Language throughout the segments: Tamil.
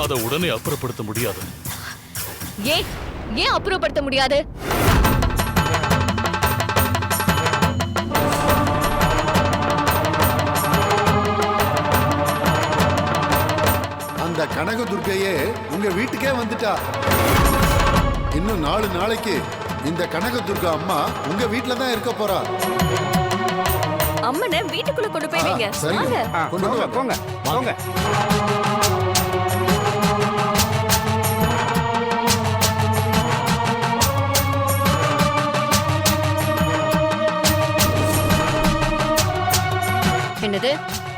அதை உடனே அப்புறப்படுத்த முடியாது. ஏன் ஏன் அப்புறப்படுத்த முடியாது? அந்த கனகதுர்க்கையே உங்க வீட்டுக்கே வந்துட்டா. இன்னும் 4 நாளைக்கு இந்த கனகதுர்கா அம்மா உங்க வீட்டுல தான் இருக்க போறா. அம்மனை வீட்டுக்குள்ள கொண்டு போய் வைங்க. சரிங்க. கொண்டு போங்க போங்க போங்க. என்னது?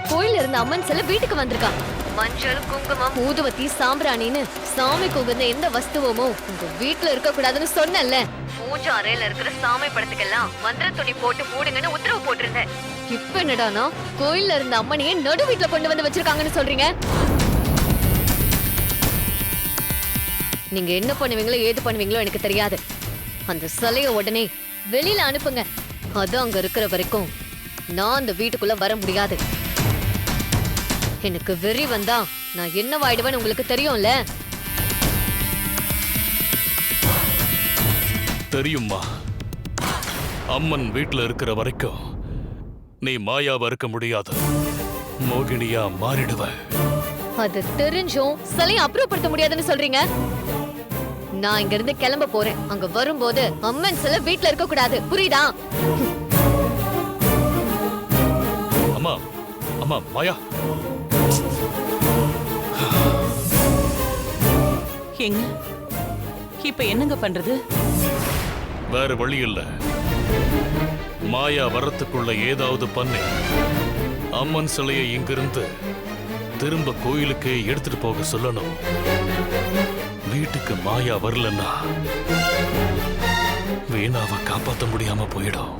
கோயில இருந்த அம்மன் சில வீட்டுக்கு வந்திருக்கா. மஞ்சள், குங்குமம், ஊதுவத்தி, சாம்பிராணின்னு சாமி உகந்த எந்த வஸ்துவமோ உங்க வீட்டுல இருக்க கூடாதுன்னு சொன்னல. பூஜை அறையில இருக்கிற சாமி படத்துக்கெல்லாம் மந்திர துணி போட்டு மூடுங்கன்னு உத்தரவு போட்டிருந்தேன். இப்ப என்னடானா கோயில்ல இருந்த அம்மனையே நடு வீட்டுல கொண்டு வந்து வச்சிருக்காங்கன்னு சொல்றீங்க. நீங்க என்ன பண்ணுவீங்களோ ஏது பண்ணுவீங்களோ எனக்கு தெரியாது. அந்த சிலைய உடனே வெளியில அனுப்புங்க. அது அங்க இருக்கிற வரைக்கும் நான் அந்த வீட்டுக்குள்ள வர முடியாது. எனக்கு வெறி வந்தா நான் என்னவாயிடுவேன்னு உங்களுக்கு தெரியும்ல. தெரியுமா? அம்மன் வீட்டுல இருக்கிற வரைக்கும் நீ மாயாவா இருக்க முடியாது. மோகினியா மாறிடுவ. அது தெரிஞ்சும் சிலையை அப்புறப்படுத்த முடியாதுன்னு சொல்றீங்க. நான் இங்க இருந்து கிளம்ப போறேன். அங்க வரும்போது அம்மன் சிலை வீட்டுல இருக்க கூடாது. புரியுதா? அம்மா அம்மா மாயா, எங்க இப்ப என்னங்க பண்றது? வேற வழி இல்ல. மாயா வரத்துக்குள்ள ஏதாவது பண்ணி அம்மன் சிலையை இங்கிருந்து திரும்ப கோயிலுக்கு எடுத்துட்டு போக சொல்லணும். வீட்டுக்கு மாயா வரலன்னா வீணாவை காப்பாற்ற முடியாம போயிடும்.